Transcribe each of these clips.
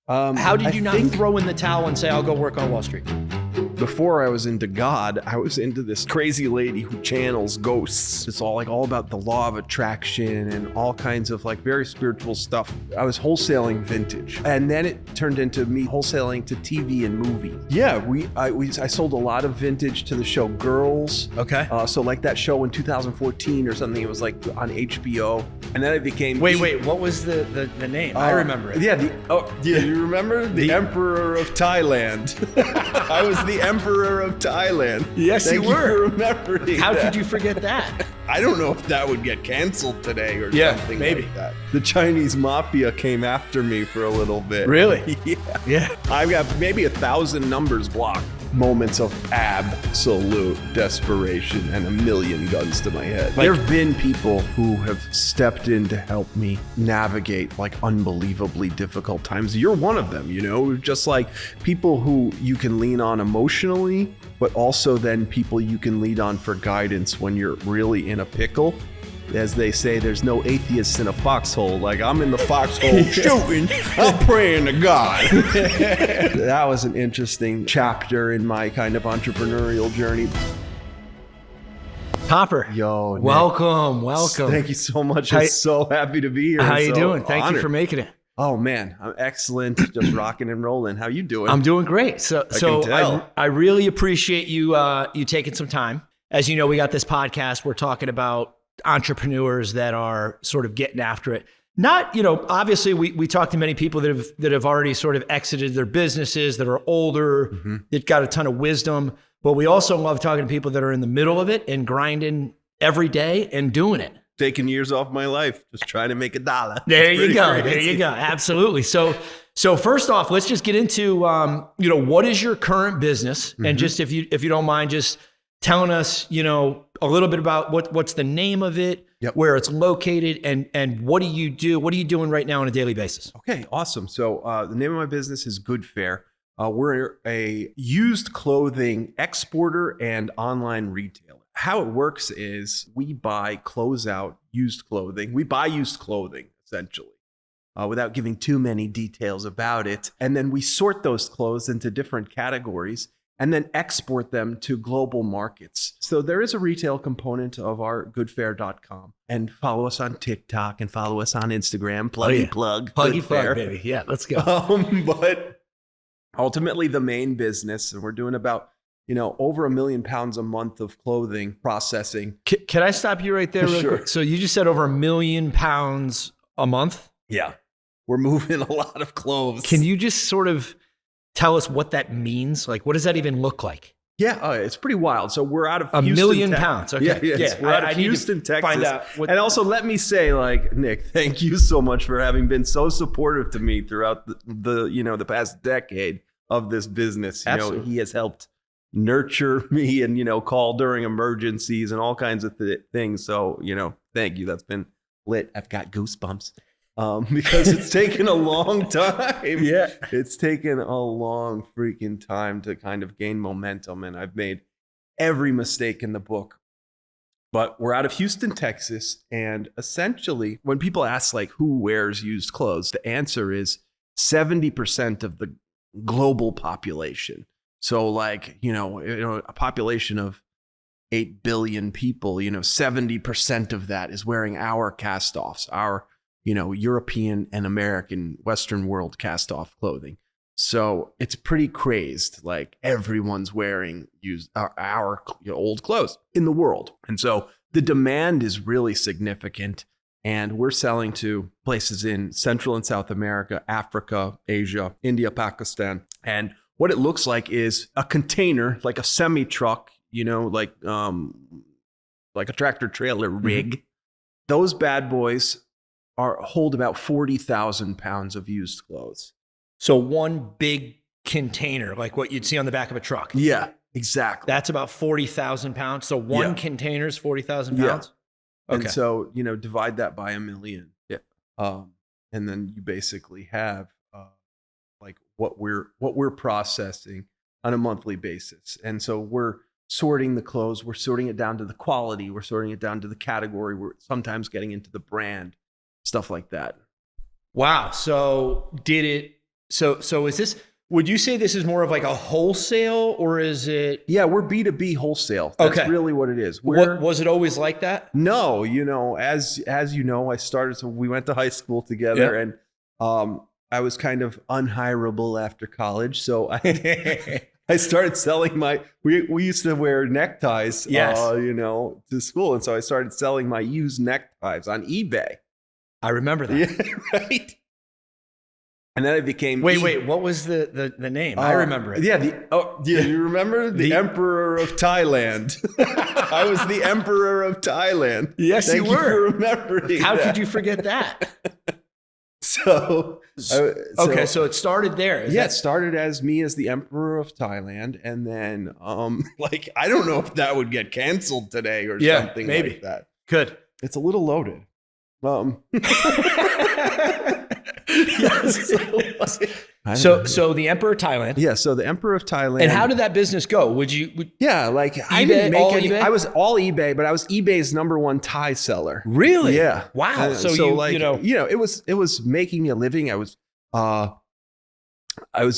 How did you not throw in the towel and say, I'll go work on Wall Street? Before I was into God, I was into this crazy lady who channels ghosts. It's all about the law of attraction and all kinds of very spiritual stuff. I was wholesaling vintage, and then it turned into me wholesaling to TV and movie. Yeah, I sold a lot of vintage to the show Girls. Okay. So that show in 2014 or something, it was on HBO, and then it became. Wait, what was the name? I remember it. Yeah. You remember the Emperor of Thailand? I was the Emperor of Thailand. Yes, Thank you were. For remembering How that. could you forget that? I don't know if that would get canceled today or something maybe. like that. The Chinese mafia came after me for a little bit. Really? Yeah. I've got maybe 1,000 numbers blocked. Moments of absolute desperation and a million guns to my head. There have been people who have stepped in to help me navigate unbelievably difficult times. You're one of them, just people who you can lean on emotionally, but also then people you can lean on for guidance when you're really in a pickle. As they say, there's no atheists in a foxhole. I'm in the foxhole shooting, I'm praying to God. That was an interesting chapter in my kind of entrepreneurial journey. Topper. Yo, Nick. Welcome. Thank you so much. I'm so happy to be here. How you doing? Thank honored. you for making it. Oh man, I'm excellent. Just rocking and rolling. How you doing? I'm doing great. So I really appreciate you taking some time. As you know, we got this podcast. We're talking about entrepreneurs that are sort of getting after it. Not, obviously we talk to many people that have already sort of exited their businesses, that are older, that got a ton of wisdom. But we also love talking to people that are in the middle of it and grinding every day and doing it. Taking years off my life, just trying to make $1. There you go. There you go. Absolutely. So first off, let's just get into, what is your current business? And just if you don't mind, just telling us, a little bit about what's the name of it, where it's located, and what do you do? What are you doing right now on a daily basis? Okay, awesome. So the name of my business is Good Fair. We're a used clothing exporter and online retailer. How it works is we buy closeout used clothing. We buy used clothing, essentially, without giving too many details about it. And then we sort those clothes into different categories and then export them to global markets. So there is a retail component of our goodfair.com. And follow us on TikTok and follow us on Instagram. Pluggy plug, baby. Yeah, let's go. But ultimately the main business, and we're doing about over 1 million pounds a month of clothing processing. Can I stop you right there real quick? So you just said over 1 million pounds a month? Yeah. We're moving a lot of clothes. Can you just sort of tell us what that means? What does that even look like? Yeah, it's pretty wild. So we're out of Houston, 1 million pounds. Okay. Yeah. We're out of Houston, Texas. Find out and also let me say, Nick, thank you so much for having been so supportive to me throughout the past decade of this business. Absolutely. He has helped nurture me and, call during emergencies and all kinds of things. So, thank you. That's been lit. I've got goosebumps. Because it's taken a long time. Yeah. It's taken a long freaking time to kind of gain momentum. And I've made every mistake in the book. But we're out of Houston, Texas. And essentially, when people ask who wears used clothes, the answer is 70% of the global population. So a population of 8 billion people, 70% of that is wearing our cast-offs, our European and American Western world cast-off clothing. So it's pretty crazed. Everyone's wearing our old clothes in the world. And so the demand is really significant. And we're selling to places in Central and South America, Africa, Asia, India, Pakistan. And what it looks like is a container, like a semi-truck, like a tractor trailer rig. Those bad boys hold about 40,000 pounds of used clothes. So one big container, like what you'd see on the back of a truck. Yeah, exactly. That's about 40,000 pounds. So one container is 40,000 pounds. Yeah. Okay. And so, divide that by 1 million. Yeah. And then you basically have what we're processing on a monthly basis. And so we're sorting the clothes, we're sorting it down to the quality, we're sorting it down to the category, we're sometimes getting into the brand, stuff like that. Wow. So did it So is this, would you say this is more of like a wholesale, or is it? Yeah, we're B2B wholesale. That's really what it is. Was it always like that? No, as you know, we went to high school together, and I was kind of unhireable after college. So I started selling we used to wear neckties, to school. And so I started selling my used neckties on eBay. I remember that. Yeah, right. And then I became... Wait, what was the name? I remember it. Yeah. You remember? The Emperor of Thailand. I was the Emperor of Thailand. Yes, Thank you were. For remembering How that. could you forget that? So it started there. It started as me as the Emperor of Thailand. And then, I don't know if that would get canceled today or something maybe. like that. Could. It's a little loaded. So the Emperor of Thailand. Yeah, so the Emperor of Thailand. And how did that business go? I didn't make any. eBay? I was all eBay, but I was eBay's #1 Thai seller. Really? Yeah. Wow. It was making me a living. I was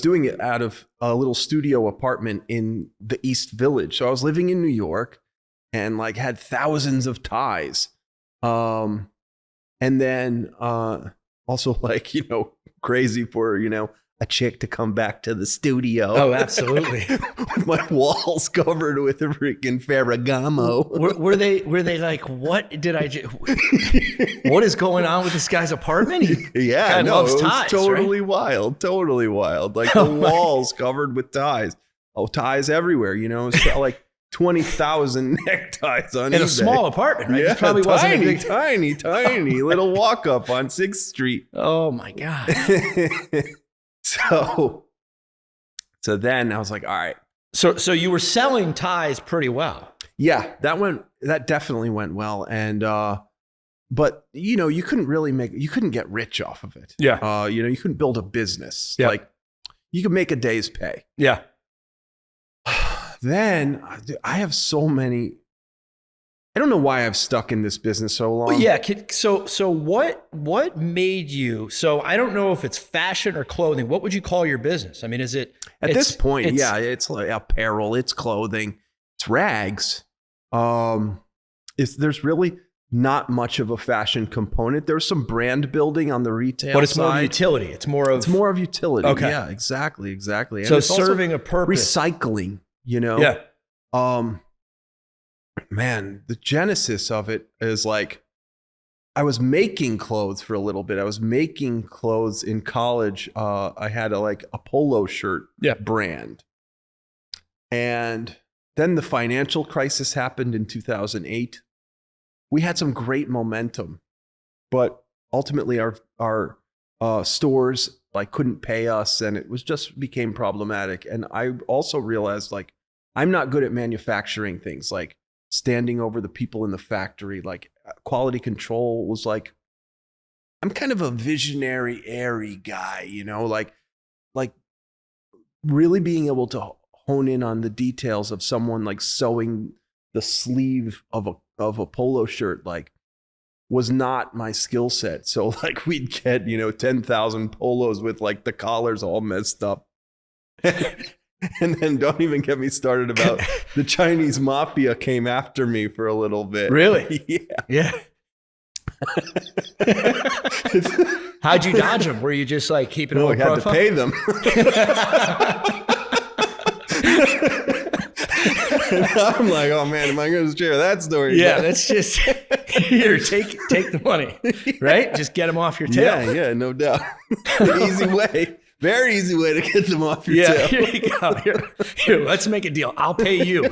doing it out of a little studio apartment in the East Village. So I was living in New York and had thousands of Thais. And then also crazy for, a chick to come back to the studio. Oh, absolutely. With my walls covered with a freaking Ferragamo. Were they like, what did I do? What is going on with this guy's apartment? He loves ties, totally right? wild. Totally wild. The walls covered with ties. Oh, ties everywhere, It's got 20,000 neckties on in eBay. A small apartment, right? Yeah, This probably wasn't a big... tiny little walk up on 6th Street. Oh my God. So then I was like, all right. So you were selling ties pretty well. Yeah, that definitely went well. And, but you couldn't get rich off of it. Yeah. You couldn't build a business. Yeah. You could make a day's pay. Yeah. Then I have so many. I don't know why I've stuck in this business so long. Well, yeah. So what made you? So I don't know if it's fashion or clothing. What would you call your business? I mean, is it at this point? It's like apparel. It's clothing. It's rags. There's really not much of a fashion component. There's some brand building on the retail, but it's side. more utility. It's more of utility. Okay. Yeah, exactly. And so it's serving a purpose. Recycling. Yeah. Man, the genesis of it is I was making clothes for a little bit. I was making clothes in college. I had a polo shirt brand. And then the financial crisis happened in 2008. We had some great momentum, but ultimately our stores couldn't pay us, and it became problematic. And I also realized I'm not good at manufacturing things, standing over the people in the factory. Quality control was I'm kind of a visionary, airy guy, really being able to hone in on the details of someone sewing the sleeve of a polo shirt was not my skill set. So we'd get 10,000 polos with the collars all messed up. And then don't even get me started about the Chinese mafia came after me for a little bit. Really? Yeah. How'd you dodge them? Were you just keeping I low had profile? to pay them. And I'm like, oh man, am I going to share that story? Yeah, that's just here. Take the money, right? Just get them off your tail. Yeah, no doubt. Easy way. Very easy way to get them off your tail. Here you go. Here, let's make a deal. I'll pay you.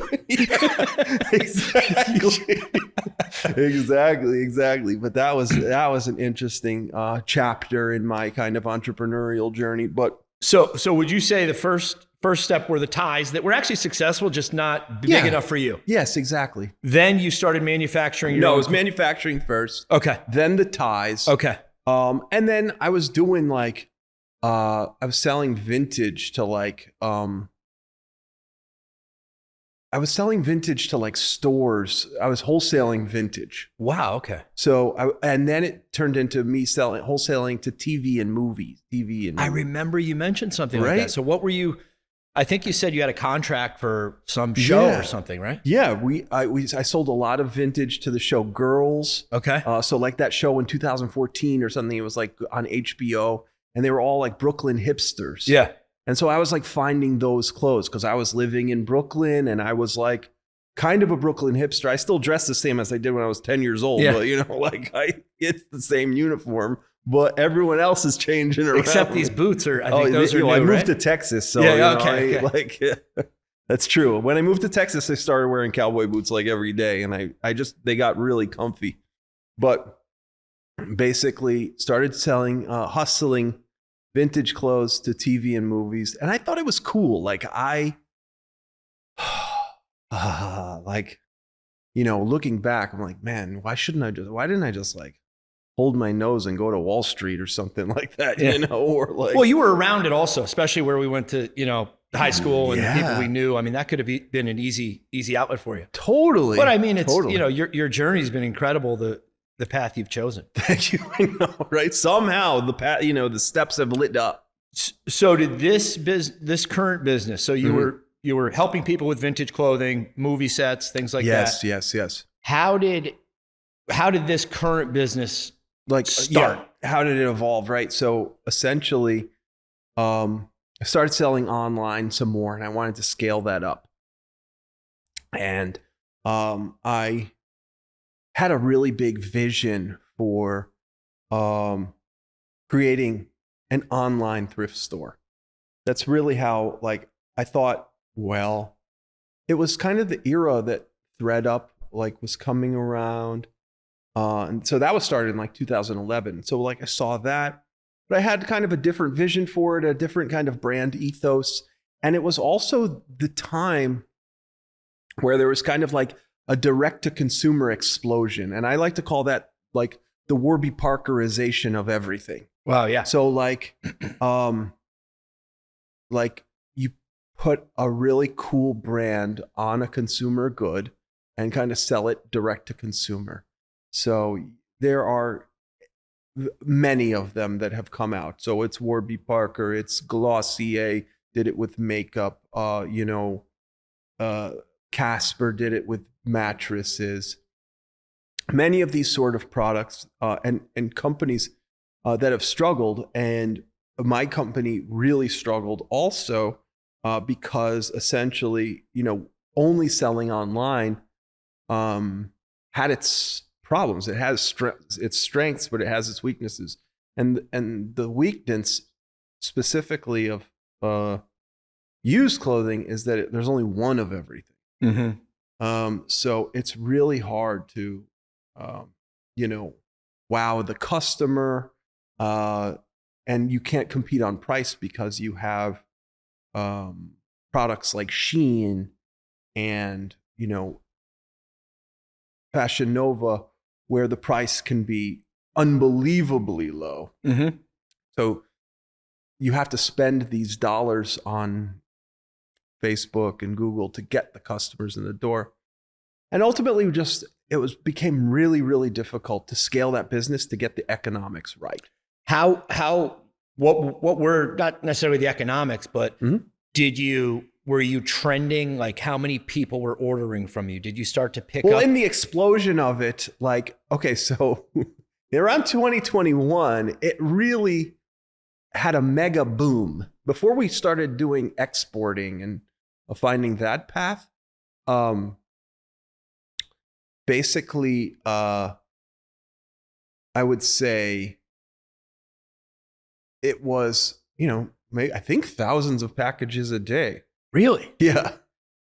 Exactly. But that was an interesting chapter in my kind of entrepreneurial journey. But so would you say the first step were the ties that were actually successful, just not big enough for you? Yes, exactly. Then you started manufacturing your own. No, it was manufacturing first. Okay. Then the ties. Okay. And then I was doing I was selling vintage to I was selling vintage to like stores. I was wholesaling vintage. Wow. Okay. So and then it turned into me wholesaling to TV and movies. I remember you mentioned something like Right? that. So what were you? I think you said you had a contract for some show or something, right? Yeah, I sold a lot of vintage to the show Girls. Okay. So like that show in 2014 or something, it was like on HBO, and they were all like Brooklyn hipsters. Yeah. And so I was like finding those clothes because I was living in Brooklyn and I was like kind of a Brooklyn hipster. I still dress the same as I did when I was 10 years old. Yeah. But, you know, like it's the same uniform, but everyone else is changing around. Except these boots are, I think those are new, I moved right? to Texas. So, Yeah, you know, okay. that's true. When I moved to Texas, I started wearing cowboy boots like every day. And they got really comfy. But basically started selling, hustling vintage clothes to TV and movies. And I thought it was cool. Like like, you know, looking back, I'm like, man, why didn't I just like hold my nose and go to Wall Street or something like that, you know, or like. Well, you were around it also, especially where we went to, you know, high school and the people we knew. I mean, that could have been an easy outlet for you. Totally. But I mean, it's, you know, your journey's been incredible. The path you've chosen. Thank you. I know, right? Somehow the path, you know, the steps have lit up. So did this current business? So you were helping people with vintage clothing, movie sets, things like that. Yes. How did this current business like start? Yeah, how did it evolve? Right. So essentially, I started selling online some more, and I wanted to scale that up. And I had a really big vision for creating an online thrift store. That's really how, like, I thought, well, it was kind of the era that ThredUp like was coming around. And so that was started in like 2011. So like I saw that, but I had kind of a different vision for it, a different kind of brand ethos. And it was also the time where there was kind of like a direct-to-consumer explosion. And I like to call that like the Warby Parkerization of everything. Wow, yeah. So like you put a really cool brand on a consumer good and kind of sell it direct-to-consumer. So there are many of them that have come out. So it's Warby Parker, it's Glossier, did it with makeup, Casper did it with mattresses. Many of these sort of products and companies that have struggled, and my company really struggled also because essentially, you know, only selling online had its problems. It has its strengths, but it has its weaknesses. And the weakness specifically of used clothing is that there's only one of everything. Mm-hmm. So it's really hard to, wow the customer, and you can't compete on price because you have products like Shein and, you know, Fashion Nova, where the price can be unbelievably low. Mm-hmm. So you have to spend these dollars on Facebook and Google to get the customers in the door. And ultimately became really, really difficult to scale that business to get the economics right. What were not necessarily the economics, but were you trending? Like how many people were ordering from you? Did you start to pick up? Well, in the explosion of it, like, okay, so around 2021, it really had a mega boom. Before we started doing exporting and finding that path, basically, I would say it was, you know, I think thousands of packages a day. Really? Yeah.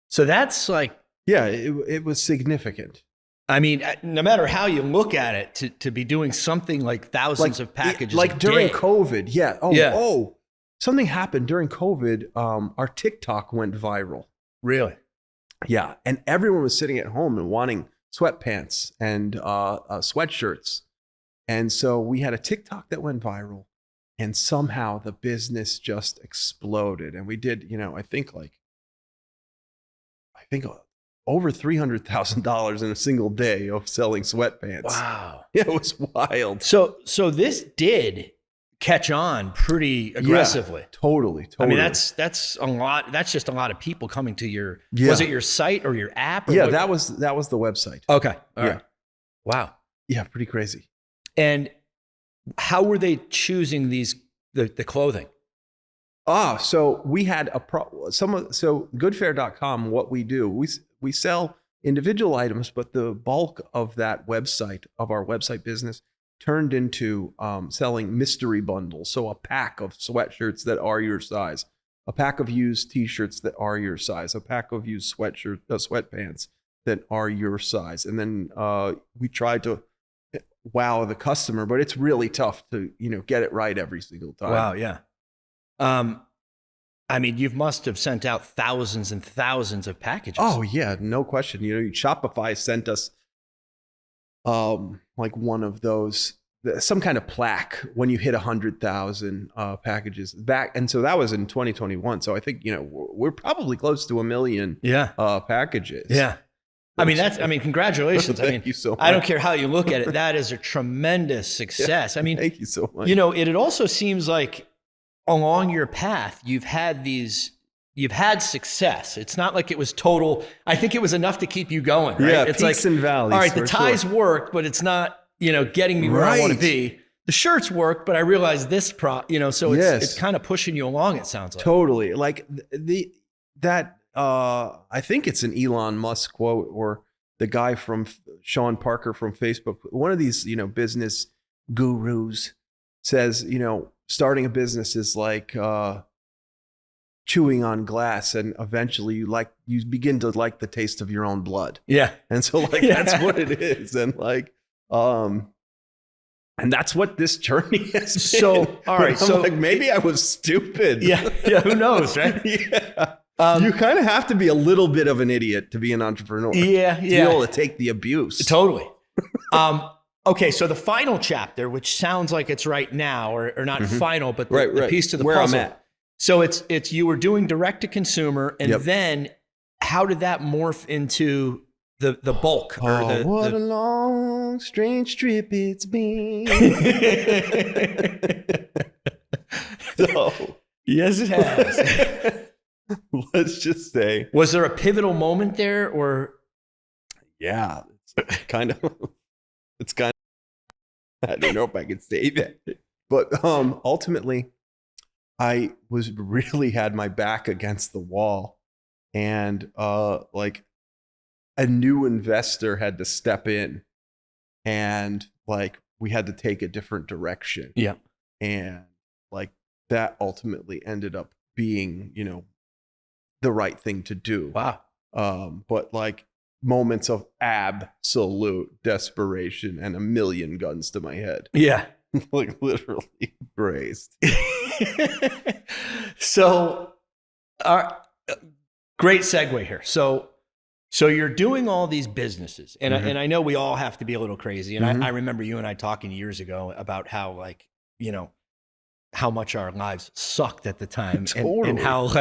So that's like, yeah, it was significant. I mean, no matter how you look at it, to be doing something like thousands of packages like a during day. COVID. Yeah. Oh, something happened during COVID. Our TikTok went viral. Really? Yeah. And everyone was sitting at home and wanting sweatpants and sweatshirts. And so we had a TikTok that went viral, and somehow the business just exploded. And we did, you know, I think over $300,000 in a single day of selling sweatpants. Wow. Yeah, it was wild. So this did catch on pretty aggressively. Yeah, totally. I mean, that's a lot. That's just a lot of people coming to your, Yeah. was it your site or your app? Or Yeah, what? that was the website. Okay. All Yeah. right. Wow. Yeah, pretty crazy. And how were they choosing the clothing? So we had so goodfare.com, what we do, we sell individual items, but the bulk of that website, of our website business, turned into selling mystery bundles. So a pack of sweatshirts that are your size, a pack of used t-shirts that are your size, a pack of used sweatpants that are your size. And then we tried to wow the customer, but it's really tough to, get it right every single time. Wow. Yeah. I mean, you must have sent out thousands and thousands of packages. Oh yeah, no question. Shopify sent us like one of those, some kind of plaque when you hit 100,000 packages back, and so that was in 2021. So I think we're probably close to 1 million packages. Yeah. I mean, congratulations. Thank you so much. I don't care how you look at it. That is a tremendous success. I mean, thank you so much. It also seems like along your path, you've had success. It's not like it was total. I think it was enough to keep you going, right? Yeah, it's peaks and valleys. All right, the ties work, but it's not, getting me where I want to be. The shirts work, but I realize this so it's kind of pushing you along, it sounds like. Totally. Like I think it's an Elon Musk quote, or the guy from Sean Parker from Facebook. One of these, business gurus says, starting a business is like chewing on glass, and eventually you begin to like the taste of your own blood. Yeah. And so that's what it is. And and that's what this journey has been. So, all right. So maybe I was stupid. Yeah. Yeah. Who knows, right? Yeah. You kind of have to be a little bit of an idiot to be an entrepreneur. Yeah. To be able to take the abuse. Totally. Okay, so the final chapter, which sounds like it's right now, or not final, but the piece to the where puzzle. I'm at. So it's you were doing direct to consumer, and then how did that morph into the bulk? What a long, strange trip it's been. So yes, it has. Let's just say, was there a pivotal moment there, or? Yeah, it's kind of. I don't know if I could say that, but ultimately, I was really had my back against the wall, and like a new investor had to step in, and we had to take a different direction. Yeah, and that ultimately ended up being the right thing to do. Wow. But moments of absolute desperation and a million guns to my head. Yeah. Literally grazed. So, great segue here. So you're doing all these businesses, and I know we all have to be a little crazy. And I remember you and I talking years ago about how how much our lives sucked at the time. Totally. And how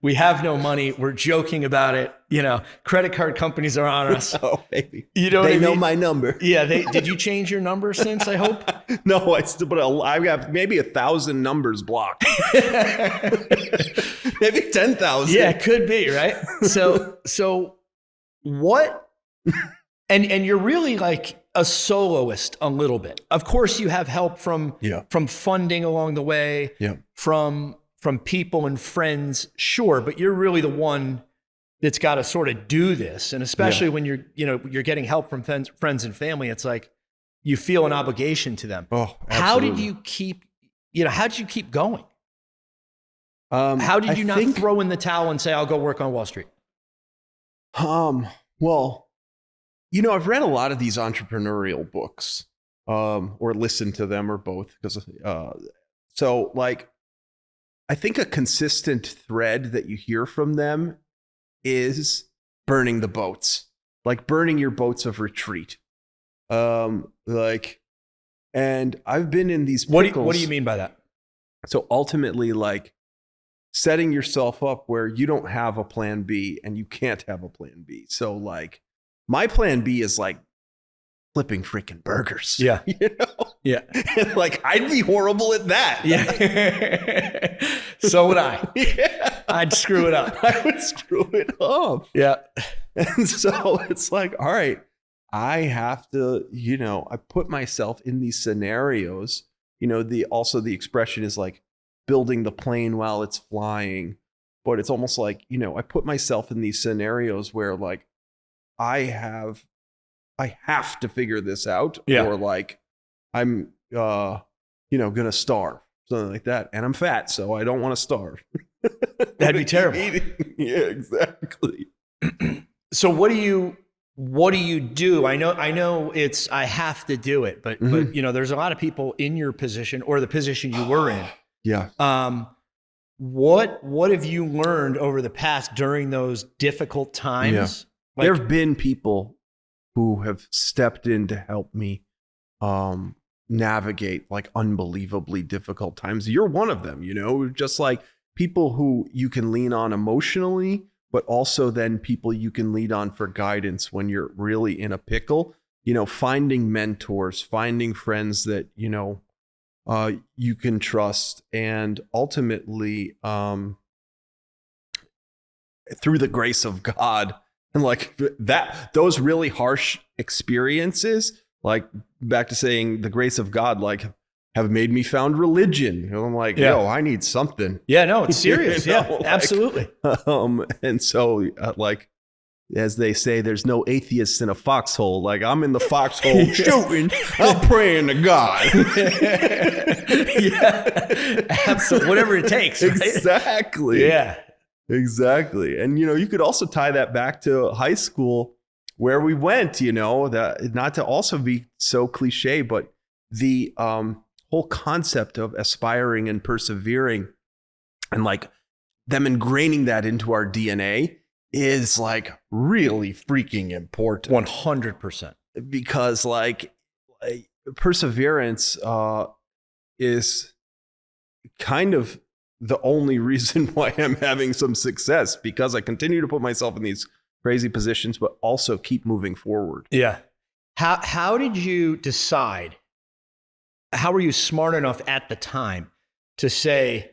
we have no money. We're joking about it. Credit card companies are on us. Oh, baby. You know what I mean? They know my number. Yeah. Did you change your number since, I hope? No, I have maybe 1,000 numbers blocked. Maybe 10,000. Yeah, it could be, right? So what, and you're really a soloist a little bit. Of course, you have help from funding along the way, from people and friends, sure, but you're really the one that's got to sort of do this. And especially when you're getting help from friends and family, it's like you feel an obligation to them. Oh, absolutely. How did you keep going? How did you not throw in the towel and say, I'll go work on Wall Street? Well, I've read a lot of these entrepreneurial books, or listened to them, or both, because I think a consistent thread that you hear from them is burning the boats, burning your boats of retreat. And I've been in these pickles. What do you mean by that? So ultimately, setting yourself up where you don't have a plan B and you can't have a plan B. So like my plan B is like flipping freaking burgers. Yeah. You know? Yeah. And like I'd be horrible at that. Yeah. So would I. Yeah. I'd screw it up. I would screw it up. Yeah. And so it's like, all right, I have to, I put myself in these scenarios. The expression is like building the plane while it's flying. But it's almost like, I put myself in these scenarios where like I have to figure this out, or like I'm, going to starve, something like that. And I'm fat, so I don't want to starve. That'd be terrible. Yeah, exactly. So what do you do? I know it's, I have to do it, but there's a lot of people in your position or the position you were in. Yeah. What have you learned over the past during those difficult times? Yeah. Like, there have been people who have stepped in to help me navigate like unbelievably difficult times. You're one of them, just like people who you can lean on emotionally, but also then people you can lean on for guidance when you're really in a pickle. Finding mentors, finding friends that, you can trust, and ultimately through the grace of God. And like that, those really harsh experiences, like back to saying the grace of God, like have made me found religion. And I'm like, yo, I need something. Yeah, no, it's serious. Yeah, like, absolutely. And so like, as they say, there's no atheists in a foxhole. Like I'm in the foxhole shooting, I'm praying to God. Yeah, absolutely. Whatever it takes. Right? Exactly. Yeah. Exactly. And, you could also tie that back to high school where we went, that not to also be so cliche, but the whole concept of aspiring and persevering and like them ingraining that into our DNA is like really freaking important. 100%. Because like perseverance is kind of the only reason why I'm having some success, because I continue to put myself in these crazy positions, but also keep moving forward. Yeah. How did you decide? How were you smart enough at the time to say,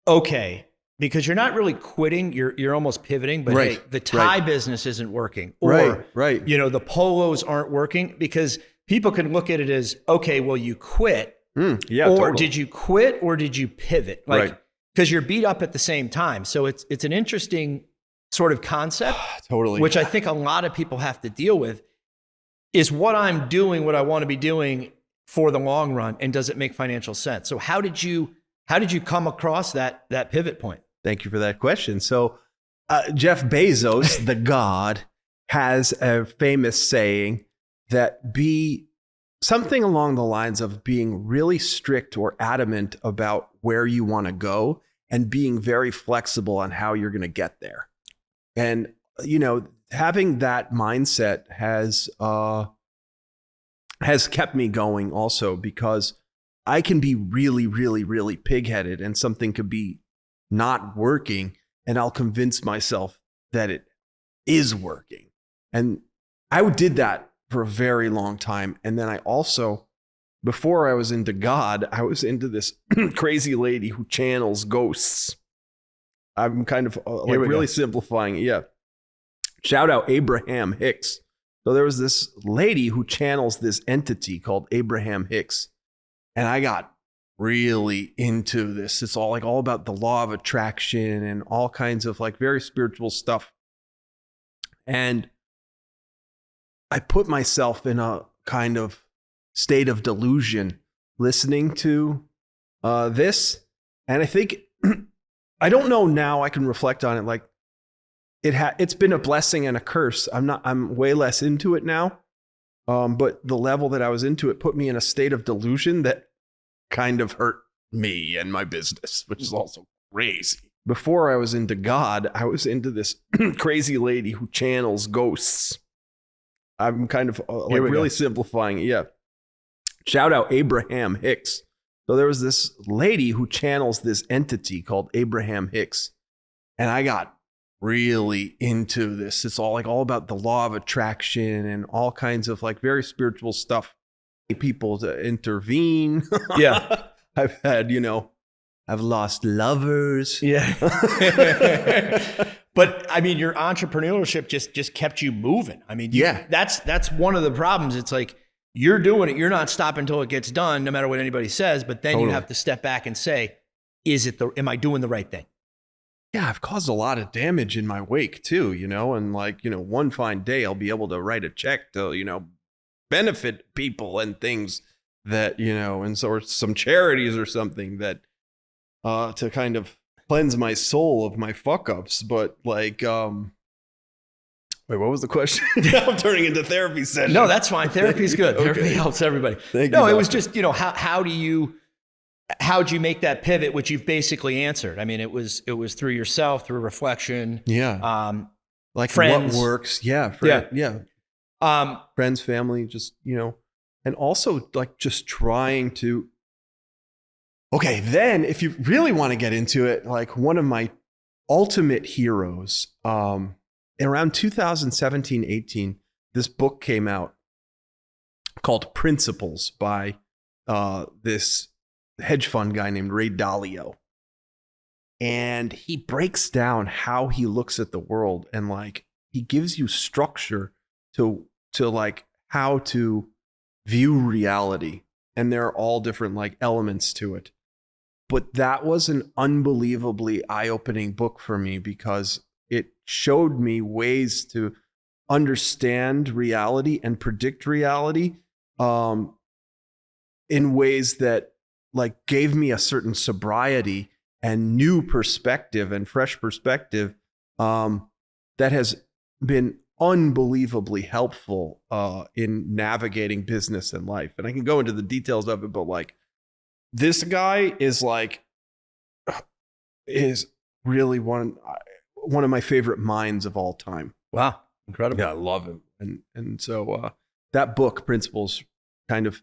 okay, because you're not really quitting, you're almost pivoting, but hey, the tie business isn't working, or the polos aren't working, because people can look at it as, okay, well, you quit. Or totally. did you quit or did you pivot? Like, because you're beat up at the same time. So it's an interesting sort of concept, totally, which I think a lot of people have to deal with. Is what I'm doing what I want to be doing for the long run, and does it make financial sense? So how did you come across that pivot point? Thank you for that question. So Jeff Bezos, the God, has a famous saying that be something along the lines of being really strict or adamant about where you want to go and being very flexible on how you're going to get there. And, having that mindset has kept me going also, because I can be really, really, really pig-headed and something could be not working and I'll convince myself that it is working. And I did that for a very long time. And then I also, before I was into God, I was into this crazy lady who channels ghosts. I'm kind of really simplifying it. Yeah. Shout out Abraham Hicks. So there was this lady who channels this entity called Abraham Hicks. And I got really into this. It's all about the law of attraction and all kinds of like very spiritual stuff. And I put myself in a kind of state of delusion listening to this. And I think, I don't know now, I can reflect on it like it's been a blessing and a curse. I'm way less into it now. But the level that I was into it put me in a state of delusion that kind of hurt me and my business, which is also crazy. Before I was into God, I was into this crazy lady who channels ghosts. I'm kind of really simplifying it. Yeah. Shout out Abraham Hicks. So there was this lady who channels this entity called Abraham Hicks. And I got really into this. It's all about the law of attraction and all kinds of like very spiritual stuff. People to intervene. Yeah. I've had, I've lost lovers. Yeah. But I mean, your entrepreneurship just kept you moving. I mean, that's one of the problems. It's like you're doing it. You're not stopping until it gets done, no matter what anybody says. But then you have to step back and say, am I doing the right thing? Yeah, I've caused a lot of damage in my wake too, and one fine day I'll be able to write a check to, benefit people and things that, and so some charities or something that to kind of cleanse my soul of my fuck ups. But wait, what was the question? I'm turning into therapy session. No, that's fine. Therapy's good. Okay. Therapy helps everybody. Thank you, it was just, how'd you make that pivot, which you've basically answered? I mean, it was through yourself, through reflection. Yeah. Like friends. What works. Yeah. Yeah. Friends, family, just, and also like just trying to, okay, then if you really want to get into it, like one of my ultimate heroes, around 2017, 18, this book came out called Principles by this hedge fund guy named Dalio. And he breaks down how he looks at the world, and like he gives you structure to like how to view reality. And there are all different like elements to it. But that was an unbelievably eye-opening book for me because it showed me ways to understand reality and predict reality in ways that like gave me a certain sobriety and new perspective and fresh perspective that has been unbelievably helpful in navigating business and life. And I can go into the details of it, but like this guy is really one of my favorite minds of all time. Wow. Incredible. Yeah, I love him. And so that book, Principles, kind of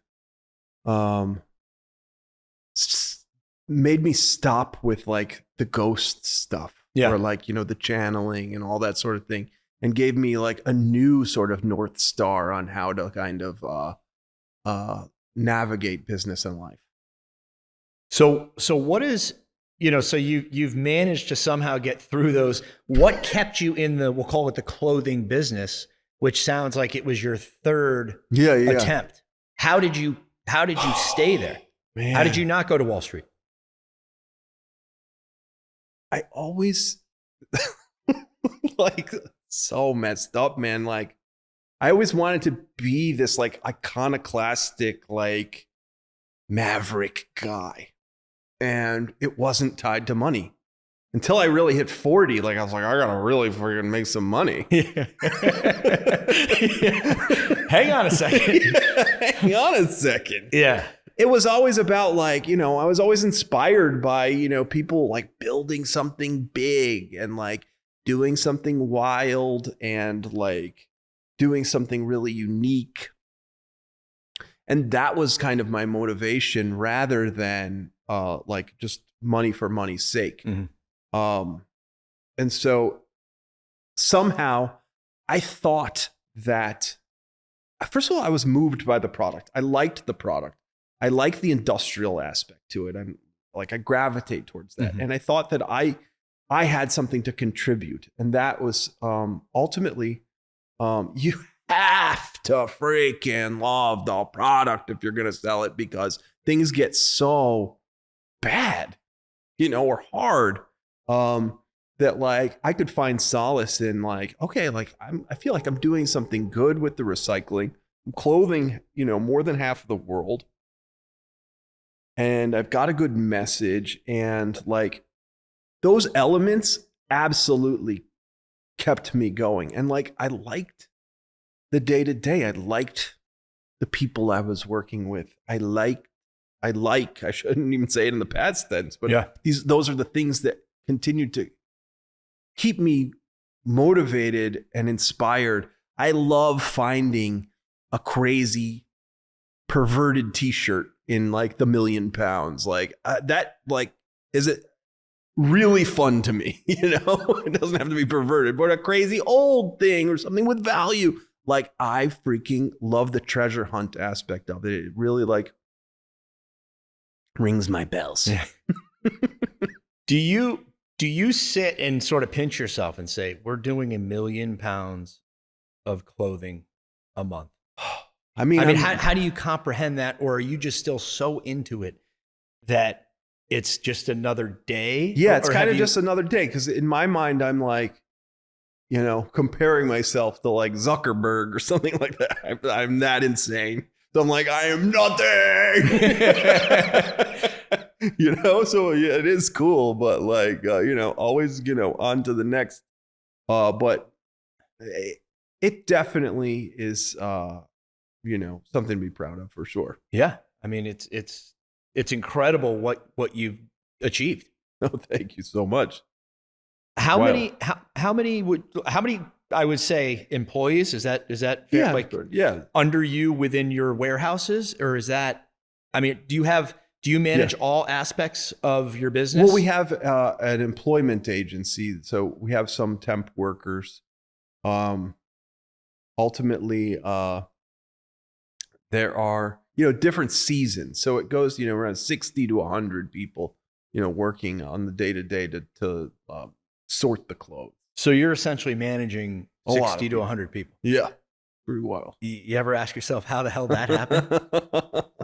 made me stop with like the ghost stuff, or like, the channeling and all that sort of thing, and gave me like a new sort of North Star on how to kind of navigate business and life. So what is, so you've managed to somehow get through those. What kept you in we'll call it the clothing business, which sounds like it was your third attempt. How did you stay there? Man. How did you not go to Wall Street? I always like so messed up, man. Like I always wanted to be this like iconoclastic, like maverick guy. And it wasn't tied to money until I really hit 40. Like I was like, I gotta really freaking make some money. Hang on a second. Yeah. It was always about like, I was always inspired by, people like building something big and like doing something wild and like doing something really unique. And that was kind of my motivation rather than like just money for money's sake. Mm-hmm. And so somehow I thought that, first of all, I was moved by the product. I liked the product. I like the industrial aspect to it. I'm like, I gravitate towards that. Mm-hmm. And I thought that I had something to contribute. And that was ultimately, you have to freaking love the product if you're going to sell it, because things get so bad, or hard, that like I could find solace in like, okay, like I feel like I'm doing something good with the recycling. I'm clothing, more than half of the world. And I've got a good message, and like those elements absolutely kept me going. And like, I liked the day to day. I liked the people I was working with. I shouldn't even say it in the past tense, but those are the things that continued to keep me motivated and inspired. I love finding a crazy perverted t-shirt in like the £1 million. Like that, like, is it really fun to me? You know, it doesn't have to be perverted, but a crazy old thing or something with value. Like I freaking love the treasure hunt aspect of it. It really like rings my bells. Yeah. Do you sit and sort of pinch yourself and say, we're doing £1 million of clothing a month? I mean, how do you comprehend that? Or are you just still so into it that it's just another day? Yeah, it's kind of just another day. Because in my mind, I'm like, you know, comparing myself to like Zuckerberg or something like that. I'm that insane. So I'm like, I am nothing. You know, so yeah, it is cool, but like, you know, always, you know, on to the next. But it definitely is, you know, something to be proud of for sure. Yeah, I mean, it's incredible what you've achieved. Oh, thank you so much. How many I would say employees is that fair? Yeah, like yeah, under you within your warehouses, or is that? I mean, do you manage all aspects of your business? Well, we have an employment agency, so we have some temp workers. Ultimately, there are, you know, different seasons, so it goes, you know, around 60 to 100 people, you know, working on the day to day to sort the clothes. So you're essentially managing 60 to 100 people. Yeah, pretty wild. You ever ask yourself how the hell that happened?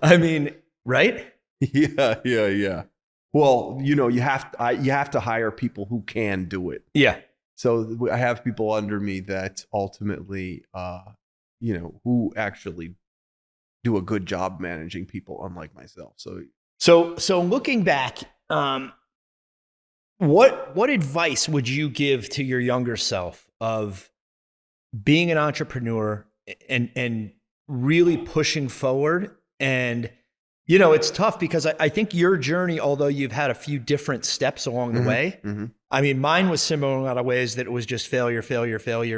I mean, right? Yeah. Well, you know, you have to hire people who can do it. Yeah. So I have people under me that ultimately, you know, who actually do a good job managing people, unlike myself. So looking back, what advice would you give to your younger self of being an entrepreneur and really pushing forward? And, you know, it's tough because I think your journey, although you've had a few different steps along the way, I mean, mine was similar in a lot of ways, that it was just failure,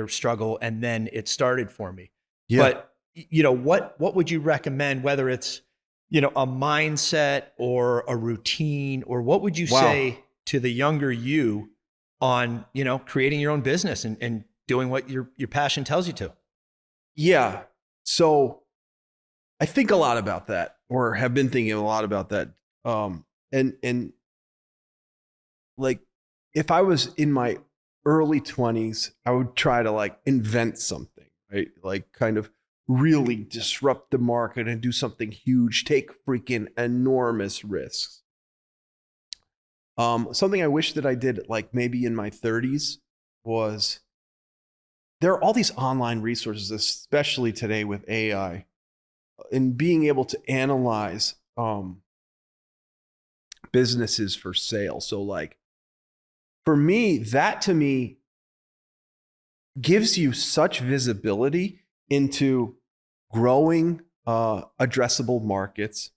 struggle, and then it started for me. Yeah. But, you know, what would you recommend, whether it's, you know, a mindset or a routine, or what would you say to the younger you on, you know, creating your own business and doing what your passion tells you to? Yeah. So I think a lot about that, or have been thinking a lot about that. And like, if I was in my early 20s, I would try to like invent something, right? Like kind of really disrupt the market and do something huge, take freaking enormous risks. Something I wish that I did, like maybe in my 30s, was there are all these online resources, especially today with AI, and being able to analyze businesses for sale. So like, for me, that to me gives you such visibility into growing addressable markets.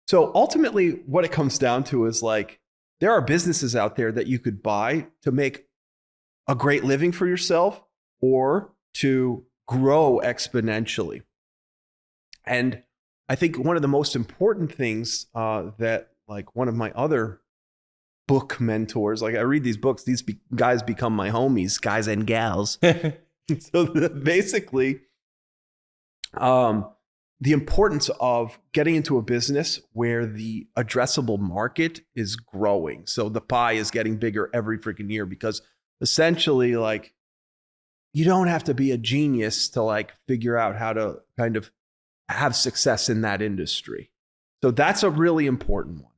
So ultimately what it comes down to is like, there are businesses out there that you could buy to make a great living for yourself or to grow exponentially. And I think one of the most important things that like one of my other book mentors, like I read these books, these guys become my homies, guys and gals. So basically, the importance of getting into a business where the addressable market is growing. So the pie is getting bigger every freaking year, because essentially, like, you don't have to be a genius to like figure out how to kind of have success in that industry. So that's a really important one.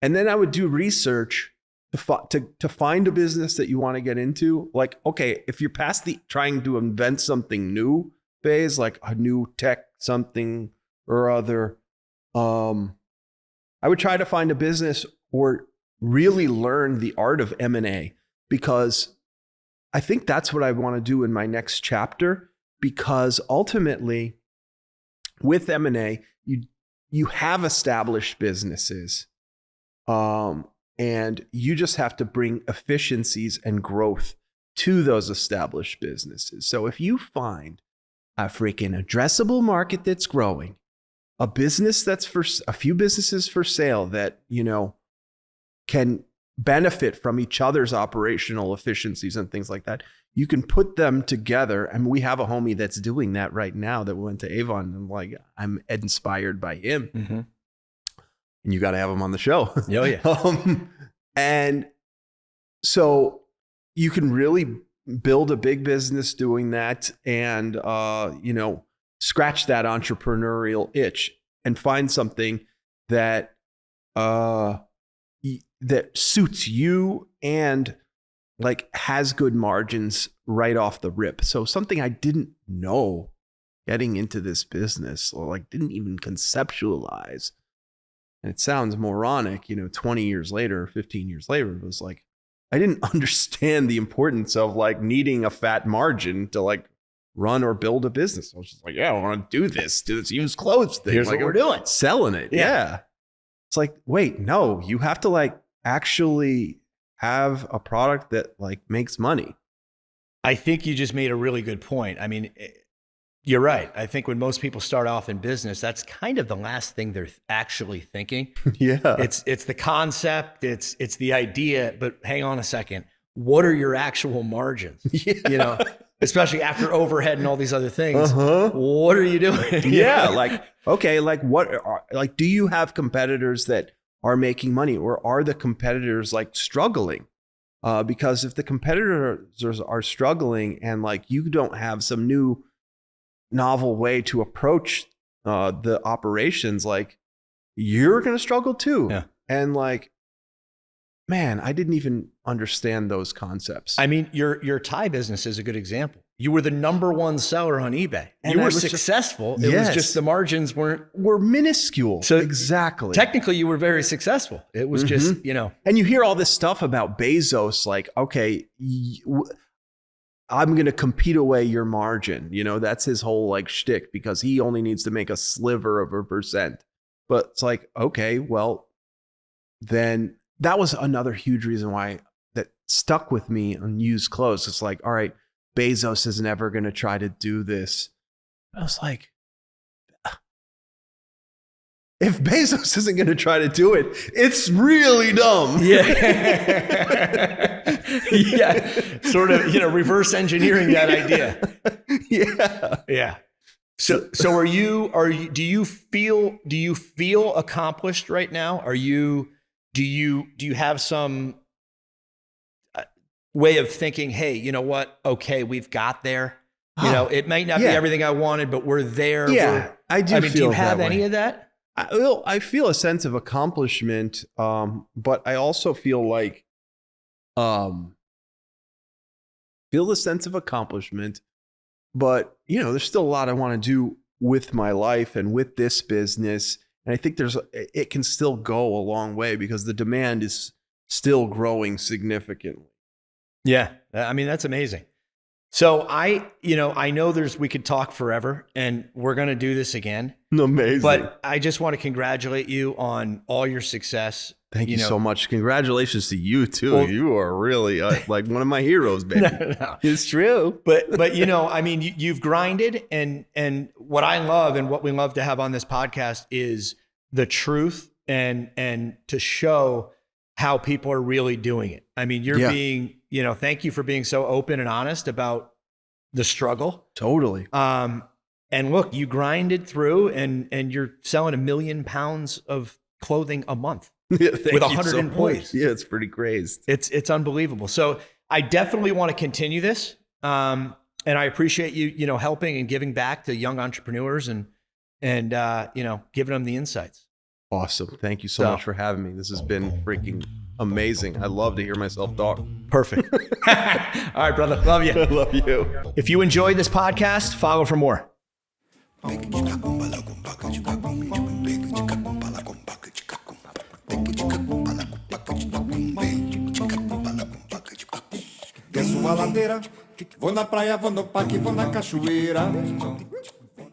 And then I would do research to find a business that you want to get into. Like, okay, if you're past the trying to invent something new phase, like a new tech something or other, I would try to find a business or really learn the art of M&A, because I think that's what I want to do in my next chapter. Because ultimately, with M&A, you have established businesses, and you just have to bring efficiencies and growth to those established businesses. So if you find a freaking addressable market that's growing, a business that's for a few businesses for sale that, can benefit from each other's operational efficiencies and things like that. You can put them together. And we have a homie that's doing that right now that went to Avon, and I'm inspired by him. Mm-hmm. And you got to have him on the show. Oh, yeah. And so you can really build a big business doing that and, scratch that entrepreneurial itch and find something that that suits you and has good margins right off the rip. So something I didn't know getting into this business, or didn't even conceptualize. And it sounds moronic, 20 years later, 15 years later, it was I didn't understand the importance of needing a fat margin to run or build a business. I was just I want to do this used clothes thing. Here's what we're doing. Selling it. Yeah. It's wait, no, you have to actually have a product that makes money. I think you just made a really good point. I mean, you're right. I think when most people start off in business, that's kind of the last thing they're actually thinking. Yeah. It's the concept, it's the idea, but hang on a second. What are your actual margins? Yeah. Especially after overhead and all these other things. What are you doing? Yeah. Okay. What are, do you have competitors that are making money, or are the competitors struggling? Because if the competitors are struggling and you don't have some new novel way to approach the operations, you're going to struggle too. Yeah. And man, I didn't even understand those concepts. I mean, your tie business is a good example. You were the number one seller on eBay. And you were was successful. Yes. It was just the margins were minuscule. So exactly. Technically, you were very successful. It was just, And you hear all this stuff about Bezos, okay, I'm going to compete away your margin. That's his whole shtick, because he only needs to make a sliver of a percent. But it's okay, well, then that was another huge reason why that stuck with me on used clothes. It's all right, Bezos is never going to try to do this. I was if Bezos isn't going to try to do it, it's really dumb. Yeah. Yeah. Sort of, reverse engineering that idea. Yeah. Yeah. So do you feel accomplished right now? Do you have some way of thinking, hey, you know what? Okay, we've got there. It might not be everything I wanted, but we're there. Yeah, I do. Do you have any of that? I feel a sense of accomplishment, but I also feel the sense of accomplishment. But there's still a lot I want to do with my life and with this business. And I think it can still go a long way because the demand is still growing significantly. Yeah. I mean, that's amazing. So I know we could talk forever, and we're going to do this again. Amazing. But I just want to congratulate you on all your success. Thank you so much. Congratulations to you too. Well, you are really one of my heroes, baby. No. It's true. But I mean, you've grinded, and what I love and what we love to have on this podcast is the truth and to show how people are really doing it. I mean, you're being, thank you for being so open and honest about the struggle. Totally. And look, you grinded through and you're selling 1 million pounds of clothing a month with 100 employees. Yeah, it's pretty crazy. It's unbelievable. So I definitely want to continue this. And I appreciate you, helping and giving back to young entrepreneurs and giving them the insights. Awesome. Thank you so much for having me. This has been freaking amazing. I love to hear myself talk. Perfect. All right, brother. Love you. I love you. If you enjoyed this podcast, follow for more. Desço a ladeira, vou na praia, vou no parque, vou na cachoeira.